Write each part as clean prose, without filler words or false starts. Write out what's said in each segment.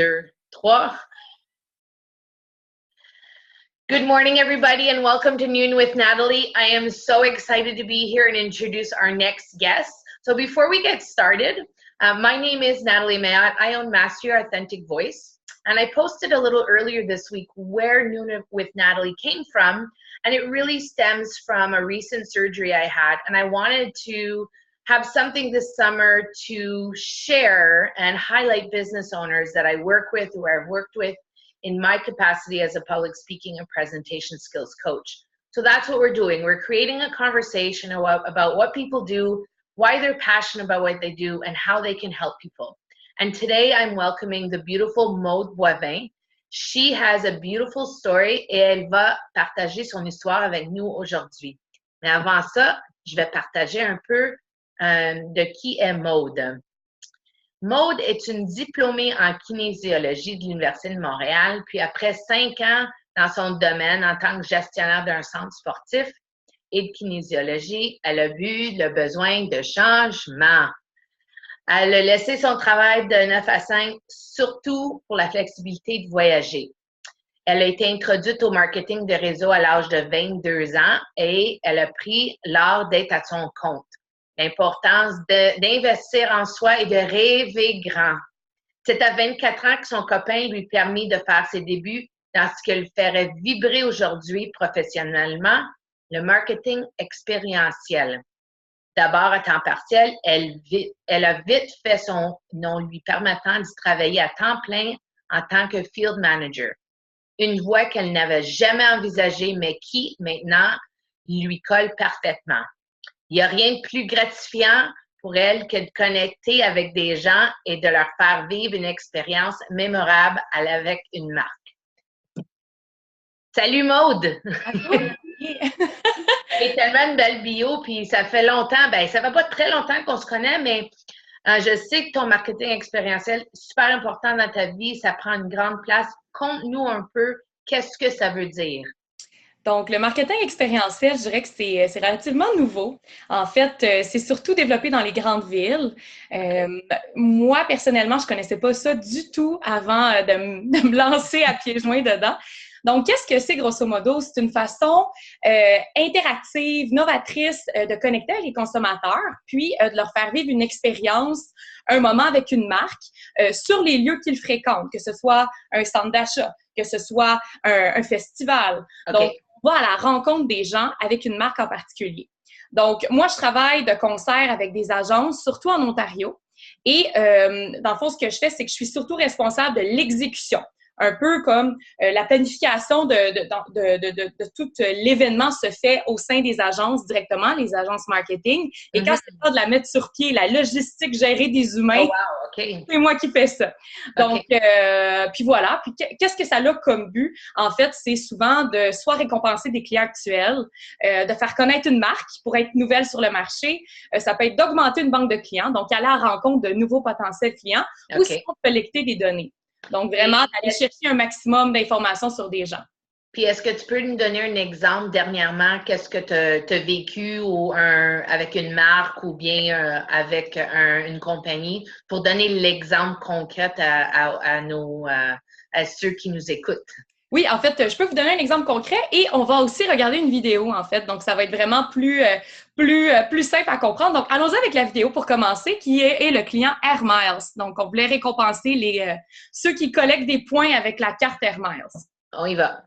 2, 3. Good morning, everybody, and welcome to Noon with Natalie. I am so excited to be here and introduce our next guest. So before we get started, my name is Natalie Mayotte. I own Master Your Authentic Voice, and I posted a little earlier this week where Noon with Natalie came from, and it really stems from a recent surgery I had, and I wanted to have something this summer to share and highlight business owners that I work with or I've worked with in my capacity as a public speaking and presentation skills coach. So that's what we're doing. We're creating a conversation about what people do, why they're passionate about what they do, and how they can help people. And today I'm welcoming the beautiful Maude Boivin. She has a beautiful story et elle va partager son histoire avec nous aujourd'hui. Mais avant ça, je vais partager un peu de qui est Maude. Maude est une diplômée en kinésiologie de l'Université de Montréal, puis après 5 ans dans son domaine en tant que gestionnaire d'un centre sportif et de kinésiologie, elle a vu le besoin de changement. Elle a laissé son travail de 9 à 5, surtout pour la flexibilité de voyager. Elle a été introduite au marketing de réseau à l'âge de 22 ans et elle a pris l'art d'être à son compte. L'importance d'investir en soi et de rêver grand. C'est à 24 ans que son copain lui permet de faire ses débuts dans ce qui le ferait vibrer aujourd'hui professionnellement, le marketing expérientiel. D'abord à temps partiel, elle a vite fait son nom lui permettant de travailler à temps plein en tant que field manager. Une voie qu'elle n'avait jamais envisagée, mais qui, maintenant, lui colle parfaitement. Il n'y a rien de plus gratifiant pour elle que de connecter avec des gens et de leur faire vivre une expérience mémorable avec une marque. Salut Maude! C'est tellement une belle bio, puis ça fait longtemps, ça fait pas très longtemps qu'on se connaît, mais je sais que ton marketing expérientiel est super important dans ta vie, ça prend une grande place. Conte-nous un peu, qu'est-ce que ça veut dire? Donc, le marketing expérientiel, je dirais que c'est relativement nouveau. En fait, c'est surtout développé dans les grandes villes. Moi, personnellement, je connaissais pas ça du tout avant de me lancer à pieds joints dedans. Donc, qu'est-ce que c'est, grosso modo? C'est une façon interactive, novatrice de connecter avec les consommateurs, puis de leur faire vivre une expérience, un moment avec une marque sur les lieux qu'ils fréquentent, que ce soit un centre d'achat, que ce soit un festival. Okay. Donc, on va à la rencontre des gens avec une marque en particulier. Donc, moi, je travaille de concert avec des agences, surtout en Ontario. Et dans le fond, ce que je fais, c'est que je suis surtout responsable de l'exécution. Un peu comme la planification de tout l'événement se fait au sein des agences directement, les agences marketing. Et quand c'est pas de la mettre sur pied, la logistique, gérer des humains, c'est moi qui fais ça. Donc, puis voilà. Puis qu'est-ce que ça a comme but? En fait, c'est souvent de soit récompenser des clients actuels, de faire connaître une marque qui pourrait être nouvelle sur le marché. Ça peut être d'augmenter une banque de clients, donc aller à la rencontre de nouveaux potentiels clients, ou sinon de collecter des données. Donc, vraiment, d'aller chercher un maximum d'informations sur des gens. Puis, est-ce que tu peux nous donner un exemple dernièrement? Qu'est-ce que tu as vécu avec une marque ou bien avec une compagnie pour donner l'exemple concret à ceux qui nous écoutent? Oui, en fait, je peux vous donner un exemple concret et on va aussi regarder une vidéo, en fait. Donc, ça va être vraiment plus simple à comprendre. Donc, allons-y avec la vidéo pour commencer, qui est le client Air Miles. Donc, on voulait récompenser ceux qui collectent des points avec la carte Air Miles. On y va.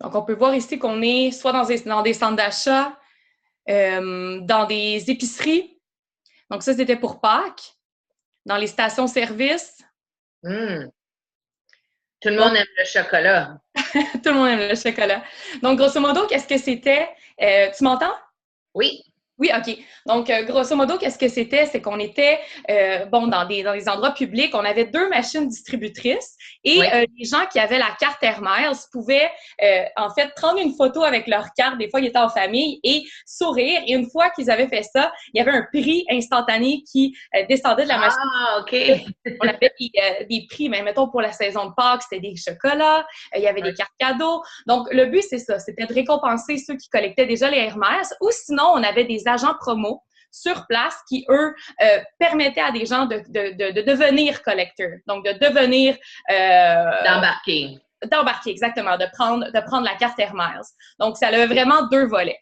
Donc, on peut voir ici qu'on est soit dans des centres d'achat, dans des épiceries. Donc, ça, c'était pour Pâques. Dans les stations-service. Tout le monde aime le chocolat. Tout le monde aime le chocolat. Donc, grosso modo, qu'est-ce que c'était? Tu m'entends? Oui. Oui, OK. Donc, grosso modo, qu'est-ce que c'était? C'est qu'on était, dans des endroits publics, on avait 2 machines distributrices et Oui. les gens qui avaient la carte Air Miles pouvaient, en fait, prendre une photo avec leur carte. Des fois, ils étaient en famille et sourire. Et une fois qu'ils avaient fait ça, il y avait un prix instantané qui descendait de la machine. Ah, OK. On avait des prix, mais mettons pour la saison de Pâques, c'était des chocolats, il y avait des cartes cadeaux. Donc, le but, c'est ça, c'était de récompenser ceux qui collectaient déjà les Hermès ou sinon, on avait des agents promo sur place qui, eux, permettaient à des gens de devenir collecteurs. Donc, de devenir... D'embarquer, exactement, de prendre la carte Hermès. Donc, ça a vraiment 2 volets.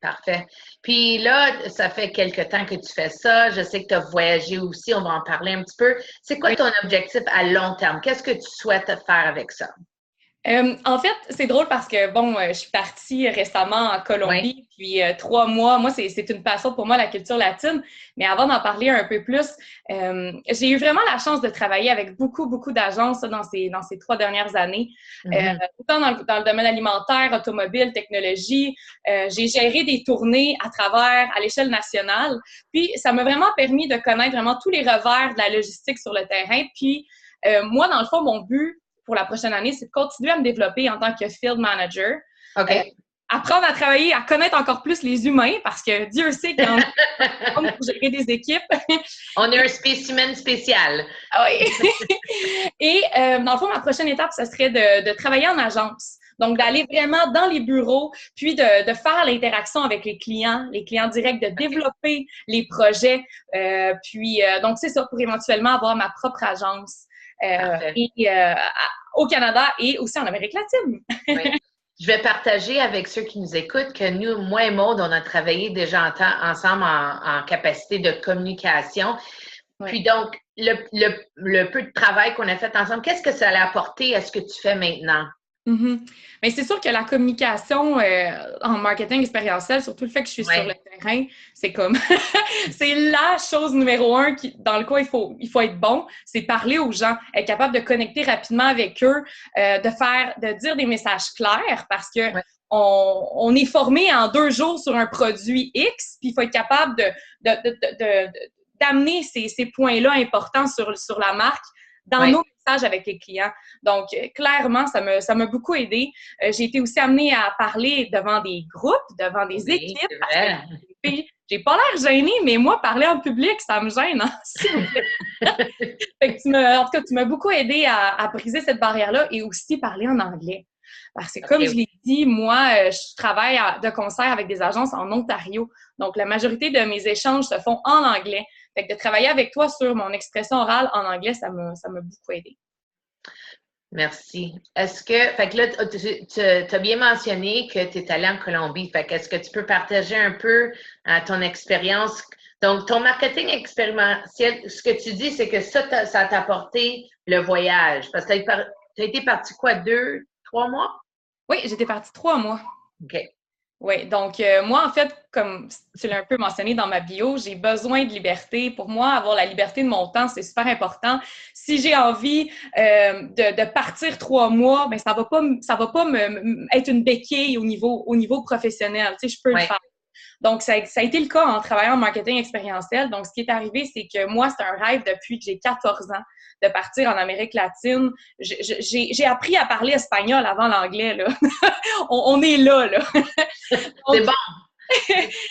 Parfait. Puis là, ça fait quelque temps que tu fais ça. Je sais que tu as voyagé aussi. On va en parler un petit peu. C'est quoi ton objectif à long terme? Qu'est-ce que tu souhaites faire avec ça? En fait, c'est drôle parce que, je suis partie récemment en Colombie, puis 3 mois. Moi, c'est une passion pour moi, la culture latine. Mais avant d'en parler un peu plus, j'ai eu vraiment la chance de travailler avec beaucoup d'agences dans ces 3 dernières années. Autant dans le domaine alimentaire, automobile, technologie. J'ai géré des tournées à l'échelle nationale. Puis, ça m'a vraiment permis de connaître vraiment tous les revers de la logistique sur le terrain. Puis, moi, dans le fond, mon but pour la prochaine année, c'est de continuer à me développer en tant que field manager. OK. Apprendre à travailler, à connaître encore plus les humains, parce que Dieu sait qu'il y en a pour gérer des équipes. On est un spécimen spécial. Oui. Et dans le fond, ma prochaine étape, ce serait de travailler en agence. Donc, d'aller vraiment dans les bureaux, puis de faire l'interaction avec les clients directs, de développer les projets. Donc, c'est ça, pour éventuellement avoir ma propre agence. Au Canada et aussi en Amérique latine. Oui. Je vais partager avec ceux qui nous écoutent que nous, moi et Maude, on a travaillé déjà ensemble en capacité de communication. Oui. Puis donc, le peu de travail qu'on a fait ensemble, qu'est-ce que ça a apporté à ce que tu fais maintenant? Mais c'est sûr que la communication en marketing expérientiel, surtout le fait que je suis sur le terrain, c'est comme c'est la chose numéro 1 dans le quoi il faut être bon, c'est parler aux gens, être capable de connecter rapidement avec eux, de dire des messages clairs parce que on est formé en 2 jours sur un produit X, puis il faut être capable d'amener ces points-là importants sur la marque dans nos messages avec les clients. Donc, clairement, ça m'a beaucoup aidé. J'ai été aussi amenée à parler devant des groupes, devant des équipes. Parce que j'ai pas l'air gênée, mais moi, parler en public, ça me gêne. Hein, fait que en tout cas, tu m'as beaucoup aidé à briser cette barrière-là et aussi parler en anglais. Parce que, comme je l'ai dit, moi, je travaille de concert avec des agences en Ontario. Donc, la majorité de mes échanges se font en anglais. Fait que de travailler avec toi sur mon expression orale en anglais, ça m'a beaucoup aidé. Merci. Fait que là, tu as bien mentionné que tu es allé en Colombie. Fait que est-ce que tu peux partager un peu ton expérience? Donc, ton marketing expérientiel, ce que tu dis, c'est que ça t'a apporté le voyage. Parce que tu as été parti quoi, 2, 3 mois? Oui, j'étais partie 3 mois. OK. Oui, donc moi, en fait, comme tu l'as un peu mentionné dans ma bio, j'ai besoin de liberté. Pour moi, avoir la liberté de mon temps, c'est super important. Si j'ai envie de partir 3 mois, ben ça va pas être une béquille au niveau professionnel. Tu sais, je peux le faire. Donc, ça a été le cas en travaillant en marketing expérientiel. Donc, ce qui est arrivé, c'est que moi, c'est un rêve depuis que j'ai 14 ans de partir en Amérique latine. J'ai appris à parler espagnol avant l'anglais, là. on est là. C'est bon.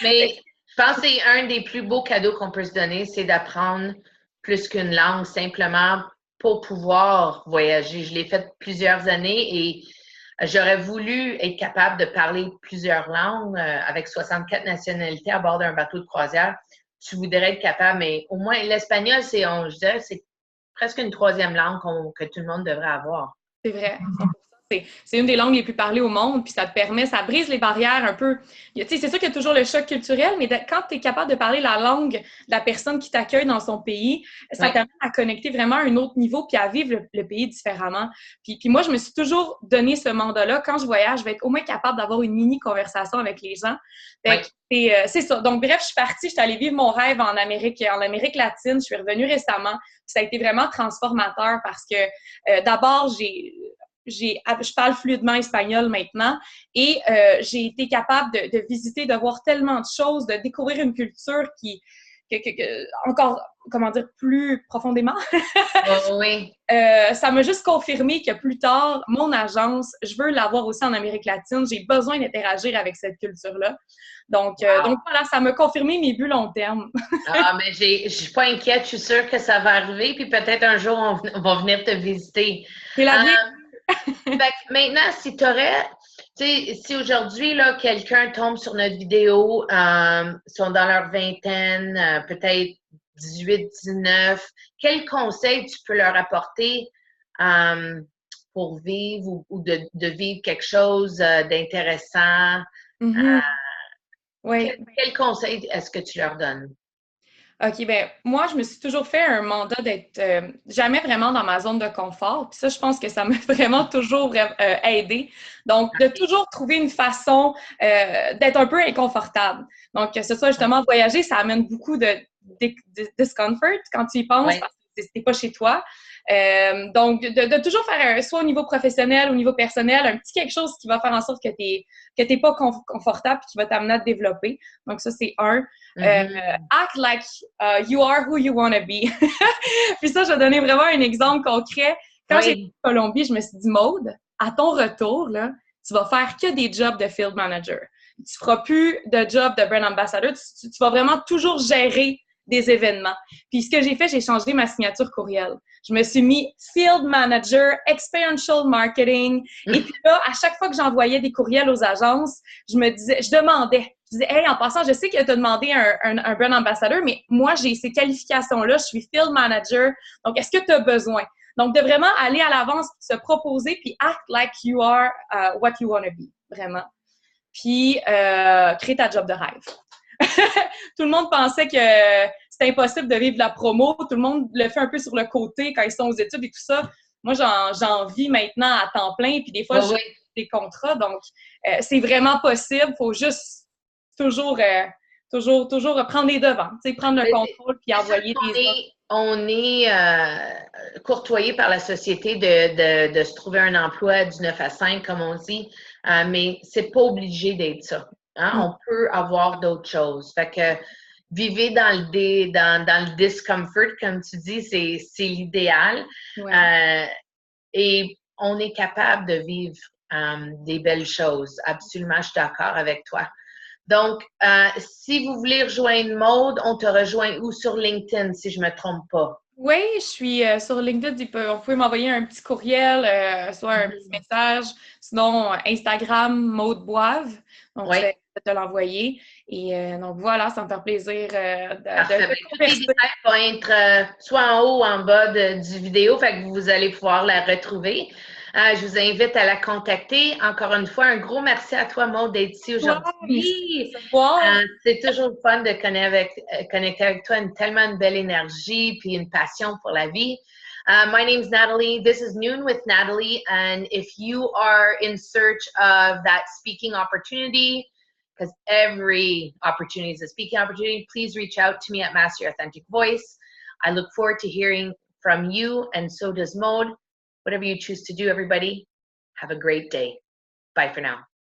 Mais je pense que c'est un des plus beaux cadeaux qu'on peut se donner, c'est d'apprendre plus qu'une langue, simplement pour pouvoir voyager. Je l'ai fait plusieurs années et j'aurais voulu être capable de parler plusieurs langues avec 64 nationalités à bord d'un bateau de croisière. Tu voudrais être capable, mais au moins l'espagnol, je dirais, c'est presque une 3e langue que tout le monde devrait avoir. C'est vrai. C'est une des langues les plus parlées au monde, puis ça brise les barrières un peu. C'est sûr qu'il y a toujours le choc culturel, mais quand tu es capable de parler la langue de la personne qui t'accueille dans son pays, ça t'amène à connecter vraiment à un autre niveau puis à vivre le pays différemment. Puis moi, je me suis toujours donné ce mandat-là. Quand je voyage, je vais être au moins capable d'avoir une mini-conversation avec les gens. C'est ça. Donc, bref, je suis partie, je suis allée vivre mon rêve en Amérique latine. Je suis revenue récemment. Ça a été vraiment transformateur parce que d'abord, je parle fluidement espagnol maintenant et j'ai été capable de visiter, de voir tellement de choses, de découvrir une culture encore, comment dire, plus profondément. Oh, oui. Ça m'a juste confirmé que plus tard, mon agence, je veux l'avoir aussi en Amérique latine. J'ai besoin d'interagir avec cette culture-là. Donc voilà, ça m'a confirmé mes buts long terme. Ah, mais je suis pas inquiète, je suis sûre que ça va arriver, puis peut-être un jour, on va venir te visiter. C'est la bien. Fait que maintenant, si tu aurais, tu sais, si aujourd'hui, là, quelqu'un tombe sur notre vidéo, sont dans leur vingtaine, peut-être 18, 19, quel conseil tu peux leur apporter pour vivre ou de vivre quelque chose d'intéressant? Mm-hmm. Oui. Quel conseil est-ce que tu leur donnes? OK, ben moi, je me suis toujours fait un mandat d'être jamais vraiment dans ma zone de confort. Puis ça, je pense que ça m'a vraiment toujours aidé. Donc, de toujours trouver une façon d'être un peu inconfortable. Donc, que ce soit justement voyager, ça amène beaucoup de discomfort quand tu y penses, parce que c'est pas chez toi. Donc, de toujours faire, soit au niveau professionnel, au niveau personnel, un petit quelque chose qui va faire en sorte que t'es pas confortable et qui va t'amener à te développer. Donc, ça, c'est un. Act like you are who you want to be. Puis ça, je vais donner vraiment un exemple concret. Quand j'étais en Colombie, je me suis dit, Maude, à ton retour, là, tu vas faire que des jobs de field manager. Tu feras plus de job de brand ambassador. Tu vas vraiment toujours gérer des événements. Puis ce que j'ai fait, j'ai changé ma signature courriel. Je me suis mis Field Manager, Experiential Marketing. Et puis là, à chaque fois que j'envoyais des courriels aux agences, je disais, hey, en passant, je sais que tu as demandé un brand ambassador, mais moi, j'ai ces qualifications-là, je suis Field Manager. Donc, est-ce que tu as besoin? Donc, de vraiment aller à l'avance, se proposer, puis act like you are what you want to be, vraiment. Puis, créer ta job de rêve. Tout le monde pensait que c'était impossible de vivre de la promo. Tout le monde le fait un peu sur le côté quand ils sont aux études et tout ça. Moi, j'en vis maintenant à temps plein. Puis des fois, j'ai des contrats. Donc, c'est vraiment possible. Il faut juste toujours prendre les devants. Prendre le contrôle puis envoyer des... On est courtoyé par la société de se trouver un emploi du 9 à 5, comme on dit. Mais c'est pas obligé d'être ça. Hein? On peut avoir d'autres choses. Fait que vivre dans le discomfort, comme tu dis, c'est l'idéal. Ouais. Et on est capable de vivre des belles choses. Absolument, je suis d'accord avec toi. Donc, si vous voulez rejoindre Maude, on te rejoint où sur LinkedIn, si je ne me trompe pas? Oui, je suis sur LinkedIn. On peut m'envoyer un petit courriel, soit un petit message. Sinon, Instagram, Maude Boive. Donc, je vais te l'envoyer. Et donc, voilà, ça me fait plaisir de tous les détails vont être soit en haut ou en bas du vidéo, fait que vous allez pouvoir la retrouver. Je vous invite à la contacter. Encore une fois, un gros merci à toi, Maude, d'être ici aujourd'hui. C'est toujours fun de connecter avec toi, tellement une belle énergie puis une passion pour la vie. My name is Natalie. This is Noon with Natalie. And if you are in search of that speaking opportunity, because every opportunity is a speaking opportunity, please reach out to me at Master Your Authentic Voice. I look forward to hearing from you, and so does Maude. Whatever you choose to do, everybody, have a great day. Bye for now.